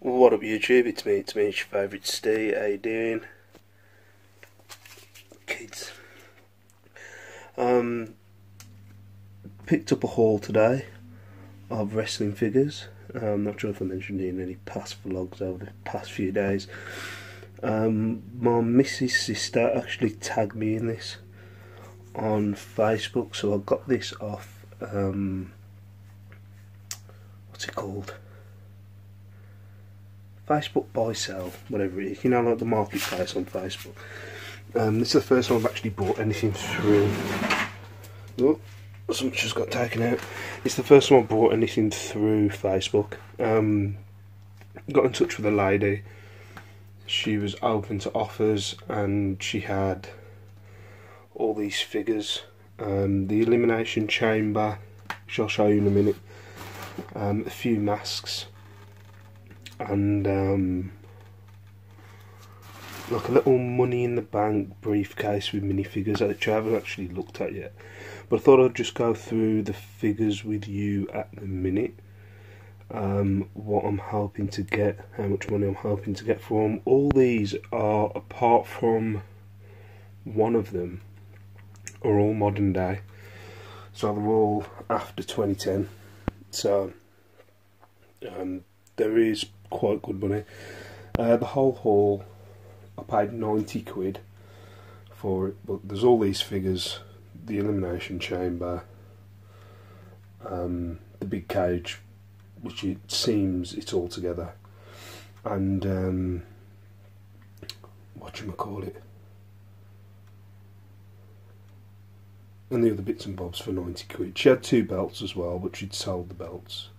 What up YouTube, it's me, your favourite Steve. How you doing? Kids. Picked up a haul today of wrestling figures. I'm not sure if I mentioned it in any past vlogs over the past few days. My missus' sister actually tagged me in this on Facebook, so I got this off, what's it called? Facebook buy sell, whatever it is, you know, like the marketplace on Facebook. This is the first time I've actually bought anything through. Oh, something just got taken out. It's the first time I bought anything through Facebook. Got in touch with a lady. She was open to offers, and she had all these figures. The elimination chamber, which I'll show you in a minute. A few masks. And like a little money in the bank briefcase with minifigures, which I haven't actually looked at yet, but I thought I'd just go through the figures with you at the minute. What I'm hoping to get, how much money I'm hoping to get for them. All these are, apart from one of them, are all modern day, so they're all after 2010, so there is quite good money. The whole haul, I paid 90 quid for it, but there's all these figures: the elimination chamber, the big cage, which it seems it's all together, and whatchamacallit, and the other bits and bobs for 90 quid. She had 2 belts as well, but she'd sold the belts.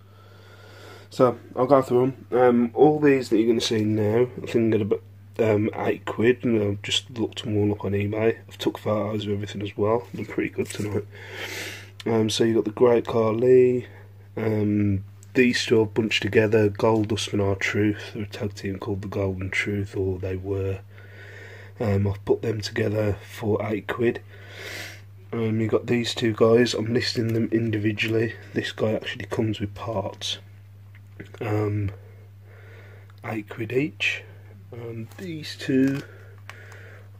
So I'll go through them. All these that you're going to see now, I think at about 8 quid, and I've just looked them all up on eBay. I've took photos of everything as well. They're pretty good tonight. So you've got the Great Khali. These two are bunched together. Goldust and R-Truth. They're a tag team called the Golden Truth, or they were. I've put them together for 8 quid. You've got these two guys. I'm listing them individually. This guy actually comes with parts. 8 quid each. These two,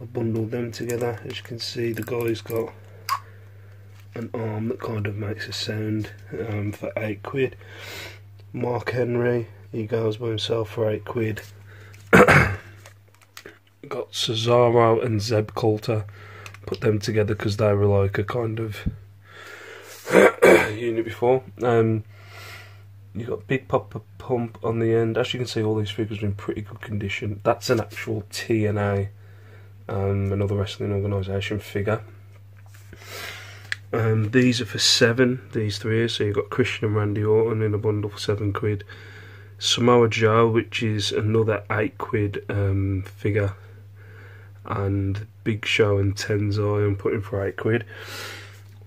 I bundled them together. As you can see, the guy's got an arm that kind of makes a sound, for 8 quid. Mark Henry, he goes by himself for 8 quid. Got Cesaro and Zeb Coulter, put them together because they were like a kind of unit before. You've got Big Papa Pump on the end. As you can see, all these figures are in pretty good condition. That's an actual TNA, another wrestling organisation figure. These are for 7, these 3 are. So you've got Christian and Randy Orton in a bundle for 7 quid. Samoa Joe, which is another 8 quid figure. And Big Show and Tenzai I'm putting for 8 quid.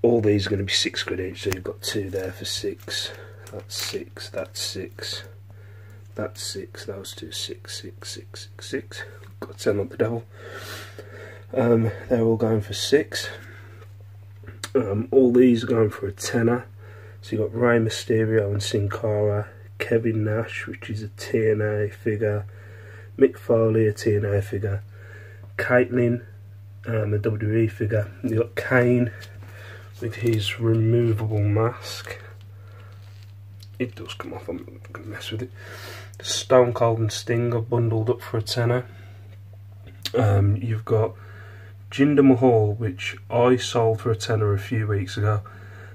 All these are going to be 6 quid each, so you've got 2 there for 6. That's 6, that's 6, that's 6, those two, 6, 6, 6, 6, 6. Got 10 on the devil. They're all going for 6. All these are going for a tenner. So you've got Rey Mysterio and Sin Cara, Kevin Nash, which is a TNA figure, Mick Foley, a TNA figure, Caitlyn, a WWE figure. You've got Kane with his removable mask. It does come off, I'm not going to mess with it. Stone Cold and Sting are bundled up for a tenner. You've got Jinder Mahal, which I sold for a tenner a few weeks ago.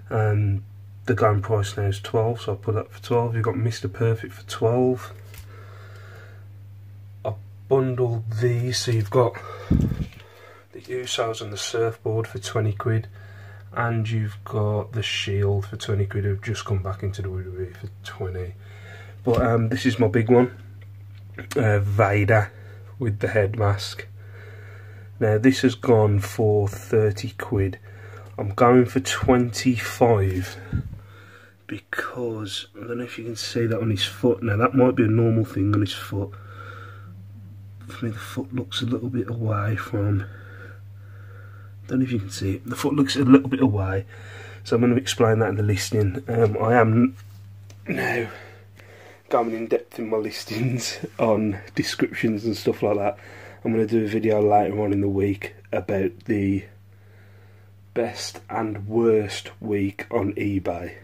The going price now is 12, so I put that for 12. You've got Mr. Perfect for 12. I bundled these, so you've got the Usos and the Surfboard for 20 quid. And you've got the Shield for 20 quid, who've just come back into the WWE for 20. But this is my big one, Vader with the head mask. Now this has gone for 30 quid. I'm going for 25 because I don't know if you can see that on his foot. Now that might be a normal thing on his foot. For me, the foot looks a little bit away from. Don't know if you can see it. The foot looks a little bit away, so I'm going to explain that in the listing. I am now going in depth in my listings on descriptions and stuff like that. I'm going to do a video later on in the week about the best and worst week on eBay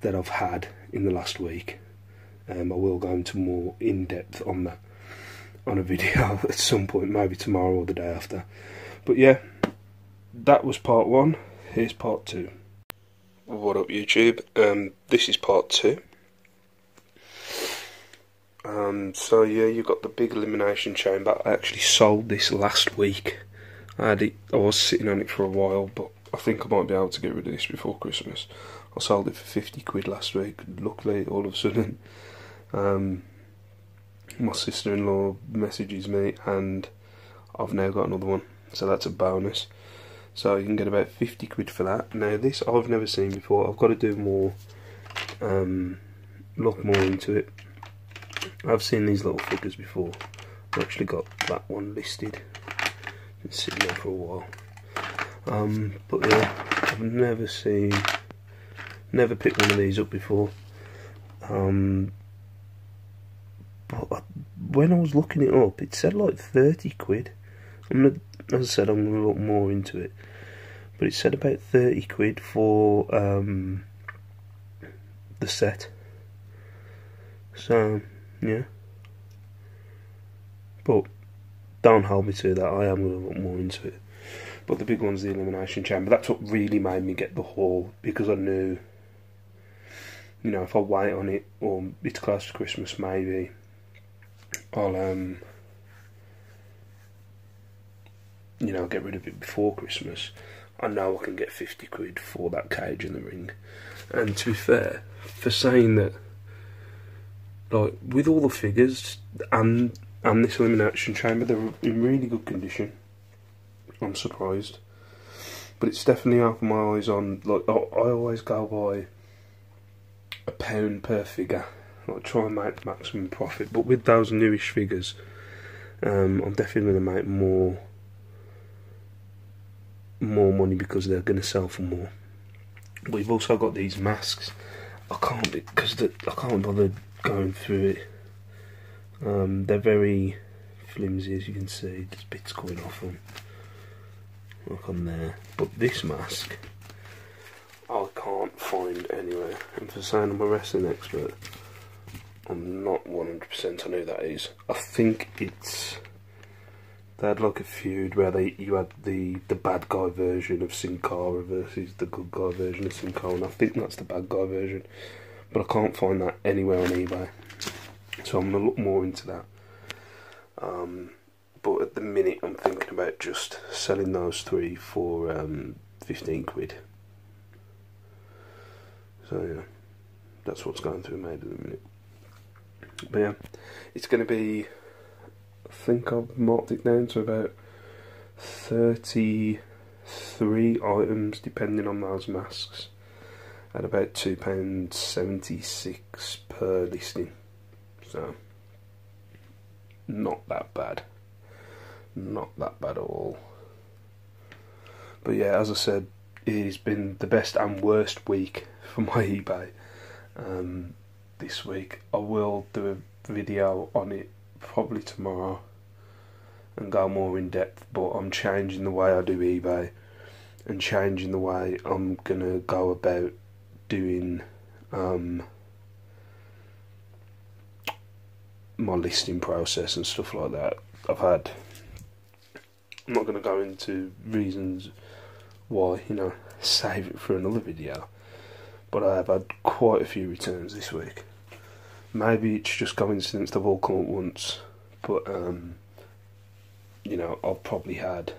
that I've had in the last week. I will go into more in depth on that on a video at some point, maybe tomorrow or the day after. But yeah, that was part 1. Here's part 2. What up YouTube? This is part 2. So yeah, you've got the big elimination chamber. I actually sold this last week. I was sitting on it for a while, but I think I might be able to get rid of this before Christmas. I sold it for 50 quid last week. Luckily, all of a sudden, my sister-in-law messages me and I've now got another one, so that's a bonus. So you can get about 50 quid for that. Now this I've never seen before. I've got to do more, look more into it. I've seen these little figures before. I've actually got that one listed. Been sitting there for a while. But yeah, I've never picked one of these up before. But when I was looking it up, it said like 30 quid. As I said, I'm going to look more into it. But it said about 30 quid for the set. So, yeah. But don't hold me to that, I am going to look more into it. But the big one's the elimination chamber. That's what really made me get the haul, because I knew, you know, if I wait on it, or it's close to Christmas maybe, I'll you know, get rid of it before Christmas. I know I can get 50 quid for that cage and the ring. And to be fair, for saying that, like, with all the figures and this elimination chamber, they're in really good condition. I'm surprised. But it's definitely opened my eyes on, like, I always go by £1 per figure. Like, try and make the maximum profit. But with those newish figures, I'm definitely going to make more money, because they're going to sell for more. We've also got these masks. I can't bother going through it. They're very flimsy, as you can see. There's bits coming off them, like on there. But this mask, I can't find anywhere. And for saying I'm a wrestling expert, I'm not 100% on who that is. I think it's, they had like a feud where you had the bad guy version of Sin Cara versus the good guy version of Sin Cara, and I think that's the bad guy version. But I can't find that anywhere on eBay. So I'm going to look more into that. But at the minute I'm thinking about just selling those 3 for 15 quid. So yeah, that's what's going through my head at the minute. But yeah, it's going to be, I think I've marked it down to about 33 items, depending on those masks, at about £2.76 per listing. So, not that bad. Not that bad at all. But yeah, as I said, it has been the best and worst week for my eBay this week. I will do a video on it probably tomorrow and go more in depth, but I'm changing the way I do eBay and changing the way I'm going to go about doing my listing process and stuff like that. I'm not going to go into reasons why, you know, save it for another video, but I have had quite a few returns this week. Maybe it's just coincidence they've all come at once, but you know, I've probably had,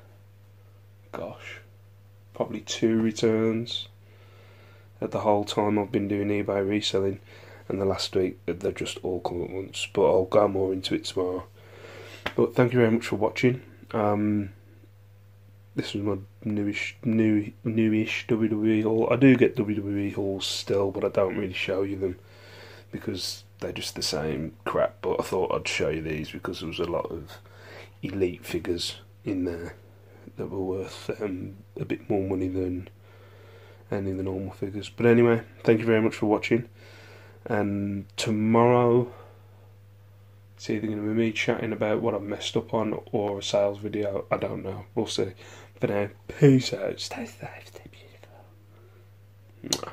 probably 2 returns at the whole time I've been doing eBay reselling, and the last week they've just all come at once. But I'll go more into it tomorrow. But thank you very much for watching. This was my newish WWE haul. I do get WWE hauls still, but I don't really show you them because they're just the same crap. But I thought I'd show you these because there was a lot of elite figures in there that were worth a bit more money than any of the normal figures. But anyway, thank you very much for watching, And tomorrow it's either going to be me chatting about what I've messed up on or a sales video. I don't know. We'll see. For now, peace out. Stay safe. Stay beautiful.